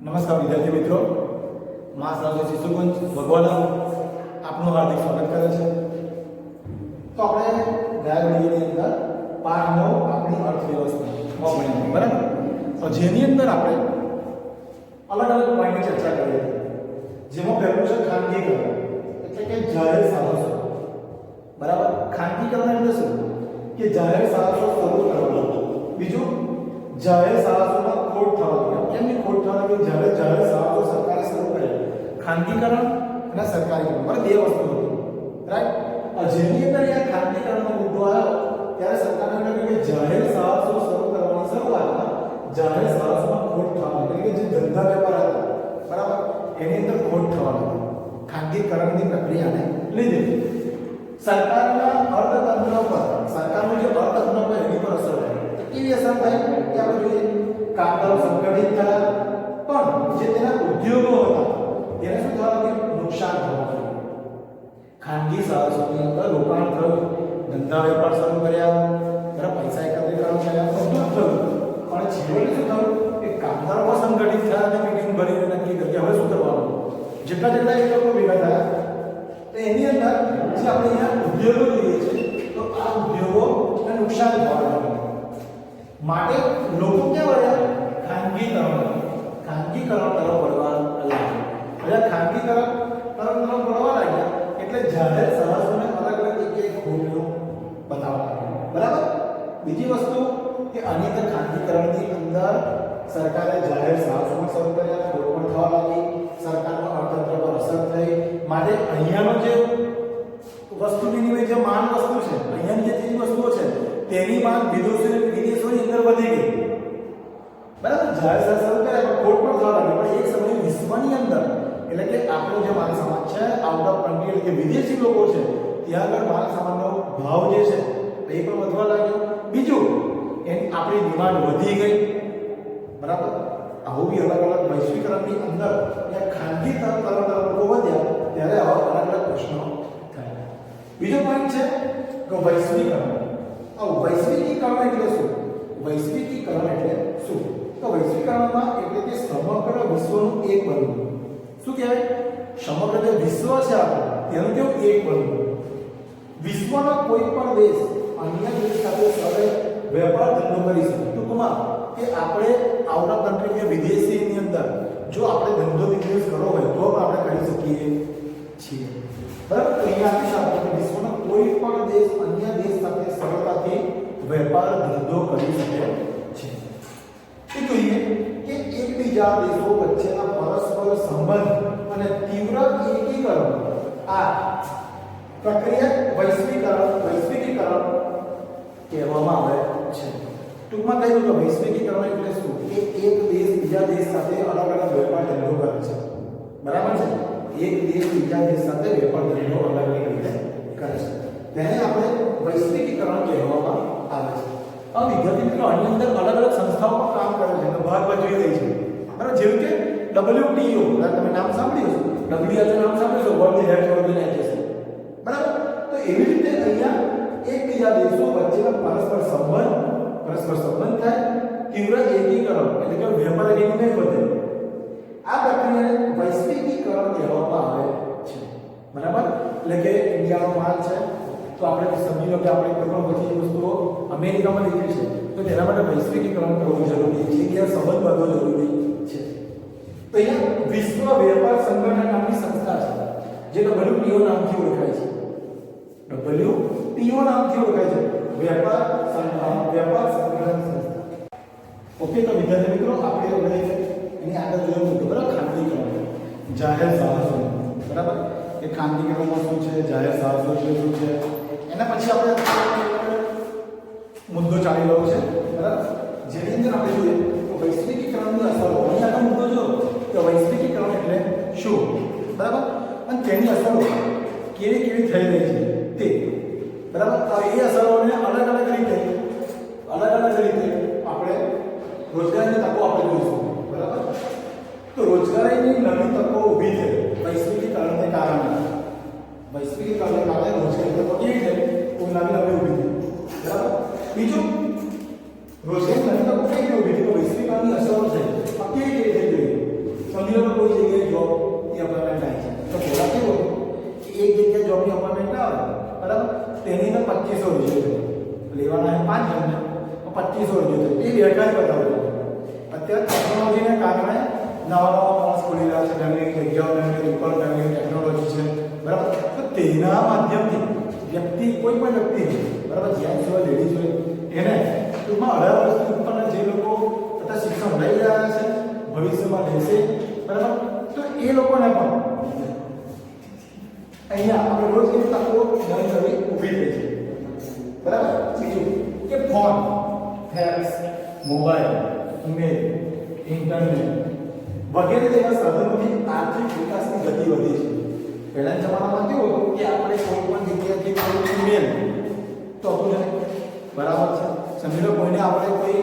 નમસ્કાર વિદ્યાર્થી મિત્રો, મા સરસ્વતી શિશુકુંજ ભગવાન આપનું હાર્દિક સ્વાગત કરે છે. તો આપણે ગયા વિડિયોની અંદર પાઠ 9 આપણી અર્થવ્યવસ્થા ભણ્યા, બરાબર? તો જેની અંદર આપણે અલગ અલગ પોઈન્ટની ચર્ચા કરી હતી. જેમાં પહેલું છે ખાનગીકરણ, એટલે કે જાહેર સાહસો. બરાબર? ખાનગીકરણ એટલે શું? કે જાહેર સાહસો શરૂ કરવાનું. બીજું, જાહેર સાહસોમાં ખોટ થવાની. કેમની ખોટ થવાની? જ્યારે જાહેર સાહસો સરકારે શરૂ કર્યા, ખાનગીકરણ અને સરકારીકરણ, બરાબર? બે વસ્તુ હતી, રાઈટ? જેની અંદર આ ખાનગીકરણનો મુદ્દો આવ્યો ત્યારે સરકારે કહ્યું કે જાહેર સાહસો શરૂ કરવાની શરૂઆતમાં જાહેર સાહસોમાં ખોટ થવાની, એટલે કે જે ધંધા વેપાર હતા, બરાબર, એની અંદર ખોટ થવાની. ખાનગીકરણની પ્રક્રિયાને લીધે સરકારના અર્થતંત્ર પર, સરકારનું જે અર્થતંત્ર પર એની પર અસર થઈ. કેવી અસર થઈ કે આપણે જોઈએ, કામદારો સંગઠિત થયા, પણ જે તેના ઉદ્યોગો હતા તેને શું થવા લાગ્યું? નુકસાન થવા લાગ્યું. ખાનગી સાહસોની અંદર રોકાણ થયું, ધંધા વેપાર શરૂ કર્યા, બરાબર, પૈસા એકત્રીકરણ કર્યા, બધું થયું, પણ છેવટે શું થયું કે કામદારો સંગઠિત થયા અને મીટિંગ ભરીને નક્કી કરી કે હવે શું કરવાનું. જેટલા એ લોકો ભેગા થયા તો એની અંદર જે આપણે અહીંયા ઉદ્યોગો જોઈએ છે, તો આ ઉદ્યોગોને નુકસાન થવા લાગ્યું. માટે લોકો ક્યાં વળ્યા? ખાનગીકરણ તરફ વળવા લાગ્યા. હવે ખાનગીકરણ તરફ વળવા લાગ્યા એટલે જાહેર સાહસોને અલગ અલગ એક ખોટો બતાવવા લાગ્યા, બરાબર? બીજી વસ્તુ કે આની અંદર ખાનગીકરણની અંદર સરકારે જાહેર સાહસોમાં શરૂ કર્યા, ખોટ પણ થવા લાગી, સરકારના અર્થતંત્ર પર અસર થઈ. માટે અહીંયાનો જે વસ્તુ વિનિમય, જે માલ વસ્તુ છે, અહીંયાની જે ચીજ વસ્તુઓ છે તેની માંગ વિદેશોની અંદર વધી ગઈ, બરાબર? જાહેર સાહસ શરૂ કર્યા પણ ખોટ પણ થવા લાગી. પણ એક સમયે વિશ્વની અંદર, એટલે કે આપણો જે માલ સામાન છે આઉટ ઓફ કન્ટ્રી, એટલે કે વિદેશી લોકો છે ત્યાં આગળ માલ સામાનનો ભાવ જે છે એ પણ વધવા લાગ્યો. બીજું, એની આપણી ડિમાન્ડ વધી ગઈ, બરાબર? આવું બી અલગ અલગ વૈશ્વિકરણની અંદર ખાનગી તરફ લોકો વધ્યા ત્યારે આવા અલગ અલગ પ્રશ્નો થયા. બીજો પોઈન્ટ છે કે વૈશ્વિકરણ. વૈશ્વિકીકરણ એટલે શું? વૈશ્વિકીકરણ એટલે શું? તો વૈશ્વિકરણમાં એટલે કે સમગ્ર વિશ્વનું એક બનવું. શું કહેવાય? સમગ્ર જે વિશ્વ છે આપણું તેનું કેવું? એક બનવું. વિશ્વનો કોઈ પણ દેશ અન્ય દેશ સાથે સરળ વેપાર ધંધો કરી શકે. ટૂંકમાં કે આપણે આઉટ ઓફ કન્ટ્રી કે વિદેશીની અંદર જો આપણે ધંધો બિઝનેસ કરવો હોય તો આપણે કરી શકીએ છીએ, બરાબર? તો અહીંયા આપી શકો કે વિશ્વનો કોઈ પણ દેશ અન્ય દેશ સાથે સરળતાથી વેપાર ધંધો કરી શકે છે. એ જોઈએ કે એકબીજા દેશો વચ્ચેના પરસ્પર સંબંધ અને તીવ્ર એકીકરણ, આ પ્રક્રિયા વૈશ્વિકીકરણ કહેવામાં આવે છે. ટૂંકમાં કહ્યું તો વૈશ્વિકીકરણ એટલે શું? કે એક દેશ બીજા દેશ સાથે અલગ અલગ વેપાર ધંધો કરે છે, બરાબર છે? એક દેશ બીજા દેશ સાથે વેપાર ધંધો અલગ અલગ રીતે કરે છે, તેને આપણે વૈશ્વિકીકરણ કહેવામાં આવે છે. આ વિદ્યાર્થી મિત્રો આની અંદર અલગ અલગ સંસ્થાઓ પણ કામ કરે છે, ભાગ ભજવી રહી છે, બરાબર? જેવું કે WTO, તમે નામ સાંભળ્યું છે, WHO નામ સાંભળ્યું છે, વર્લ્ડ હેલ્થ ઓર્ગેનાઇઝેશન, બરાબર? તો એવી રીતે અહીંયા એકબીજા દેશો વચ્ચેના પરસ્પર સંબંધ થાય, તીવ્ર એકીકરણ એટલે કે વેપાર વિનિમય વધે. આ પ્રક્રિયાને વૈશ્વિકીકરણ કહેવામાં આવે છે, બરાબર? એટલે કે ઇન્ડિયાનો માલ છે તો આપણે સમજી લો કે આપણે કોઈ પણ બધી વસ્તુઓ અમેરિકામાં લીધી છે તો તેના માટે વૈશ્વિકીકરણ કરવું જરૂરી છે, કે સંબંધ વધવો જરૂરી છે. તો અહીંયા વિશ્વ વેપાર સંગઠન નામની સંસ્થા છે જે WTO નામથી ઓળખાય છે. WTO નામથી ઓળખાય છે, વેપાર સંગઠન સંસ્થા. ઓકે, તો વિદ્યાર્થી મિત્રો આપણે હવે એની આગળ જોયું હતું, બરાબર? ખાનગીકરણ, જાહેર સાહસો, બરાબર? એ ખાનગીકરણમાં શું છે, જાહેર સાહસો શું છે, એના પછી આપણે મુદ્દો ચાલી રહ્યો છે, બરાબર? જેની અંદર આપણે જોઈએ તો વૈશ્વિકીકરણની અસરો. અહીં આગળ મુદ્દો જો કે વૈશ્વિકીકરણ એટલે શું, બરાબર? અને તેની અસરો કેવી થઈ રહી છે તે, બરાબર? તો એ અસરોને અલગ અલગ રીતે આપણે રોજગારીની તકો આપણે જોઈશું, બરાબર? તો રોજગારીની નવી તકો ઊભી છે વૈશ્વિકીકરણને કારણે. વૈશ્વિકીકરણને કારણે રોજગારી તકો કેવી છે? નવી ઊભી છે, બરાબર? બીજું, રોજગારી નવી તકો કેવી ઊભી છે? તો વૈશ્વિકીકરણની અસરો છે, કેવી થઈ જોઈએ ટુર્નામેન્ટ આવે બરાબર, તેની અંદર 2500 રૂપિયા લેવાના છે 5 જણને, 2500 રૂપિયા એ બેઠા જ બતાવે. અત્યારે ટેકનોલોજીને કારણે નવા માણસ ખોલી રહ્યા છે, નવી નવી જગ્યાઓ, નવી ઉપર નવી ટેકનોલોજી છે બરાબર. તો તેના માધ્યમથી વ્યક્તિ કોઈ પણ વ્યક્તિ બરાબર, જેન્ટ્સ હોય લેડીઝ હોય એને ટૂંકમાં 18 વર્ષથી ઉપરના જે લોકો અત્યારે શિક્ષણ લઈ રહ્યા છે, ભવિષ્યમાં લેશે બરાબર, તો એ લોકોને પણ અહીંયા આપણે રોજ એવી તકો નવી નવી ઊભી થઈ છે બરાબર. બીજું કે phone, fax, mobile, email, internet વગેરે જેવા સાધનોથી આર્થિક વિકાસની ગતિ વધી છે. પહેલાના જમાનામાં કેવું હતું કે આપણે કોઈ પણ જગ્યાએથી કોઈ ઈમેલ તો હતું ને બરાબર છે. સમજી લો કોઈને આપણે કોઈ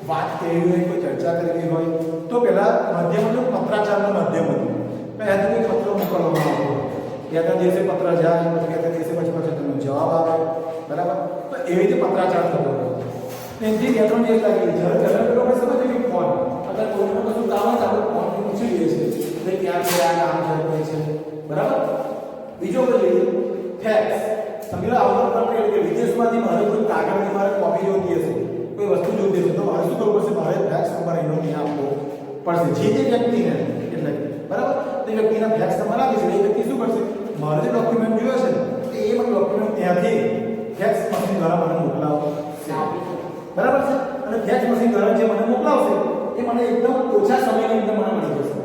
વાત કરવી હોય, કોઈ ચર્ચા કરવી હોય તો પહેલા માધ્યમ હતું પત્રાચારનું માધ્યમ હતું. પહેલાથી કોઈ પત્ર મોકલવામાં આવતો, કહેતા દિવસે પત્ર જાય, પછી કહેતા દિવસે પછી તેનો જવાબ આવે બરાબર. તો એવી રીતે પત્રાચાર થતો હતો. એનાથી 2-3 દિવસ લાગી જાય. જ્યારે પહેલા લોકો સમજે કે ફોન અગર કોઈને કશું કામ જ આપણે ફોનથી પૂછી લઈએ છીએ કે ક્યાં છે આ કામ છે બરાબર. બીજો કઈ ફેક્સ, સમજી લો આવક આપણે કે વિદેશમાંથી મારે કોઈ કાગળની મારે કોપી જોઈતી હશે, કોઈ વસ્તુ જોઈતી હશે તો મારે શું કરવું પડશે? મારે ફેક્સ નંબર એનો નહીં આપવો પડશે જે તે વ્યક્તિને, એટલે બરાબર તે વ્યક્તિના ફેક્સ નંબર આપી છે. એ વ્યક્તિ શું કરશે? મારે જે ડોક્યુમેન્ટ જોયો છે કે એ મને ડોક્યુમેન્ટ ત્યાંથી ફેક્સ મશીન દ્વારા મને મોકલાવશે બરાબર છે. અને ફેક્સ મશીન દ્વારા જે મને મોકલાવશે એ મને એકદમ ઓછા સમયની અંદર મને મળી જશે.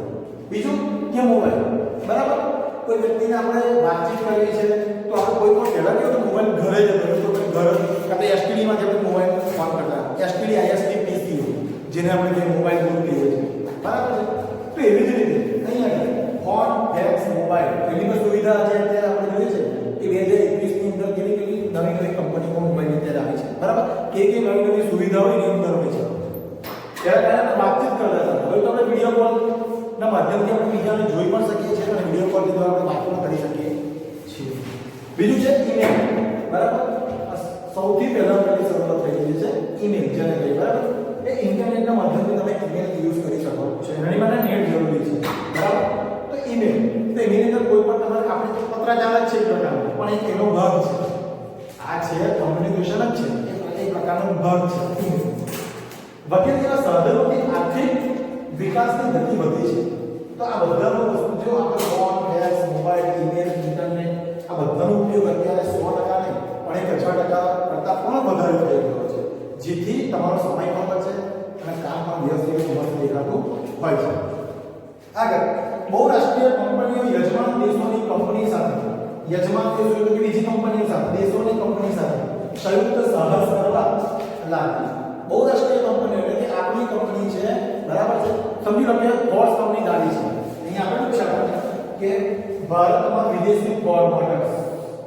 બીજું કે મોબાઈલ બરાબર, કોઈ વ્યક્તિને આપણે વાતચીત કરવી છે તો આપણે કોઈ પણ પહેલા કેવું તો મોબાઈલ ઘરે જ હતો, તો ઘર કાં એસટીડી માં આપણે મોબાઈલ ફોન કરતા, એસટીડી આઈએસટી પીસી જેને આપણે જે મોબાઈલ ફોન કહીએ છીએ બરાબર છે. તો એવી જ રીતે અહીંયા ફોન, ફેક્સ, મોબાઈલ એની પણ સુવિધા છે અત્યારે આપણે જોઈએ છે કે 2021 ની અંદર કેવી કેવી નવી નવી કંપનીઓ મોબાઈલ અત્યારે આવી છે બરાબર. કે નવી નવી સુવિધાઓ એની અંદર હોય છે. ત્યારે પહેલા વાતચીત કરતા હતા, હવે તો આપણે વિડીયો કોલ ના માધ્યમથી આપણે બીજાને જોઈ પણ શકીએ છીએ અને વિડીયો કોલ દ્વારા આપણે વાત પણ કરી શકીએ છીએ. બીજું છે ઈમેલ બરાબર. સૌથી પહેલા આપણે શરૂઆત થઈ રહી છે ઈમેલ જેને કહીએ બરાબર. એ ઇન્ટરનેટના માધ્યમથી તમે ઈમેલ યુઝ કરી શકો છો. એની માટે નેટ જરૂરી છે બરાબર. તો ઈમેલ, તો એની અંદર કોઈ પણ તમારે આપણે તો પત્રાચાર જ છે એક પ્રકારનો, પણ એક એનો ભાગ છે. આ છે કોમ્યુનિકેશન જ છે, એક પ્રકારનો ભાગ છે ઈમેલ. વગેરે જેવા સાધનોથી આર્થિક વિકાસની ગતિ વધી છે. તો આ બધાનો વસ્તુ જો આપણે phone, fax, mobile, email, internet આ બધાનો ઉપયોગ અત્યારે 100% નહીં પણ 1000% કરતાં પણ વધારે થઈ ગયો છે. જેથી તમારો સમય પણ બચે અને કામ પણ વ્યવસ્થિત મસ્ત દેખાતું હોય છે. આગળ બહુરાષ્ટ્રીય કંપનીઓ યજમાન દેશોની કંપની સાથે, યજમાન દેશો એટલે કે બીજી કંપનીઓ સાથે, દેશોની કંપની સાથે સંયુક્ત સાહસ કરવા લાગી. બહુરાષ્ટ્રીય કંપની એટલે કે આપણી કંપની છે બરાબર છે. સમજી લો કે ફોર્સ કંપની ગાડી છે, અહીંયા આપણે પૂછ્યા કે ભારતમાં વિદેશી ફોર્ડ મોટર્સ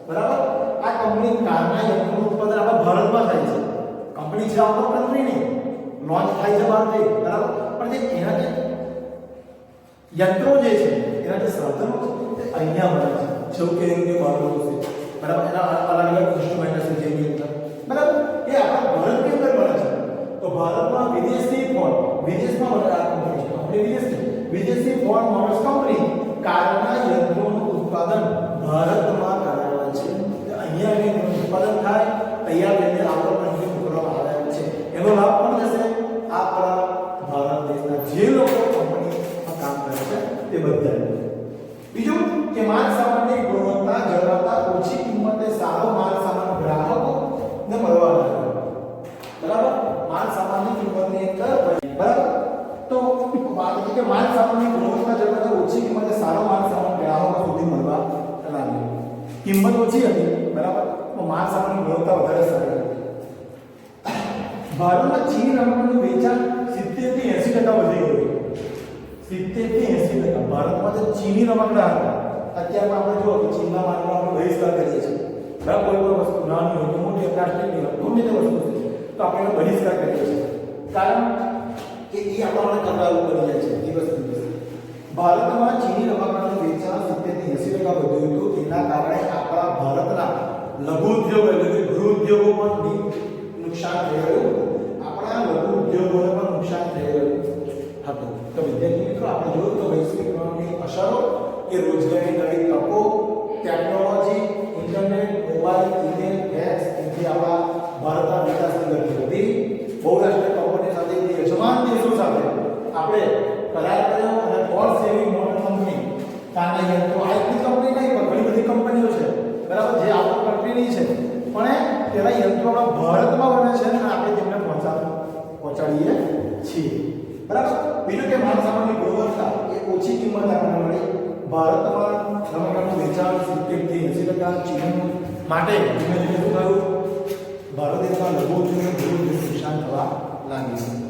બરાબર. આ કંપની કારના યંત્રોનું ઉત્પાદન આપણા ભારતમાં થાય છે. કંપની છે આઉટ ઓફ કન્ટ્રી નહીં, લોન્ચ થાય છે બહારથી બરાબર. પણ જે એના જે યંત્રો જે છે, એના જે સાધનો છે તે અહીંયા બને છે. જેવું કે એની બાળકો છે બરાબર, એના અલગ અલગ ઇન્સ્ટ્રુમેન્ટ છે જેની અંદર બરાબર, એ આપણા ભારતની અંદર બને છે. તો ભારતમાં વિદેશી ફોર્ડ, વિદેશમાં બને આ કંપની છે, આપણે વિદેશી ફોર્ડ મોટર્સ કંપની કારના યંત્રોનું ઉત્પાદન ભારતમાં કરાવે છે. અહીંયા એનું ઉત્પાદન થાય, તૈયાર થઈને આપણા કંપની મોકલવામાં આવે છે. એનો લાભ પણ થશે આપણા ભારત દેશના જે લોકો કંપનીમાં કામ કરે છે તે બધાને. બીજું કે માલ સામાનની ગુણવત્તા જળવાતા ઓછી કિંમતે સારો માલ સામાન ગ્રાહકોને મળવા લાગ્યો બરાબર. માલ સામાનની કિંમતની અંદર બરાબર. તો વાત છે કે માલ સામાનની ગુણવત્તા જળવાતા ઓછી કિંમતે સારો માલ સામાન ગ્રાહકો સુધી મળવા લાગ્યો. કિંમત ઓછી હતી બરાબર, તો માલ સામાનની ગુણવત્તા વધારે સારી હતી. ભારતમાં ચીની રમકડાનું વેચાણ 70 થી 80% વધી ગયું. 70 થી 80%. ભારતમાં જે ચીની રમકડા હતા, અત્યારે આપણે જો કે ચીનના માલનો આપણે બહિષ્કાર કરીએ છીએ બરાબર. કોઈ પણ વસ્તુ નાની હોય કે મોટી પ્લાસ્ટિકની હોય ગમે તે વસ્તુ છે તો આપણે એનો બહિષ્કાર કરીએ છીએ, કારણ કે એ આપણા માટે ખતરારૂપ બની જાય છે દિવસ દિવસ. ભારતમાં ચીની રમકડાનું વેચાણ 70 થી 80% વધ્યું હતું. તેના કારણે આપણા ભારતના લઘુ ઉદ્યોગો એટલે કે ગૃહ ઉદ્યોગો પણ નુકસાન થઈ રહ્યું. આપણા લઘુ ઉદ્યોગોને પણ નુકસાન થઈ રહ્યું હતું. તો વિદ્યાર્થી મિત્રો આપણે જોયું તો વૈશ્વિક પ્રણાલીની અસરો કે રોજગારી નવી તકો technology, internet, mobile, email, fax એથી આપણા ભારતના વિકાસની ગતિ હતી. બહુરાષ્ટ્રીય કંપની સાથે યજમાન દેશો સાથે આપણે કરાર કર્યો અને કોર્સ એવી મોટર કંપની કાના યંત્રો આ એકની કંપની નહીં પણ ઘણી બધી કંપનીઓ છે બરાબર જે આપણા કન્ટ્રીની છે પણ તેના યંત્રો આપણા ભારતમાં બને છે અને આપણે તેમને પહોંચાડીએ છીએ બરાબર. બીજું કે માલ સામાનની ગુણવત્તા એ ઓછી કિંમત આપણને મળી. ભારતમાં રમકડાનું વેચાણ 70 થી 80% ચીન માટે ધીમે ધીમે શું થયું ભારત દેશમાં લઘુ ઉદ્યોગને ઘણું નુકસાન થવા લાગ્યું.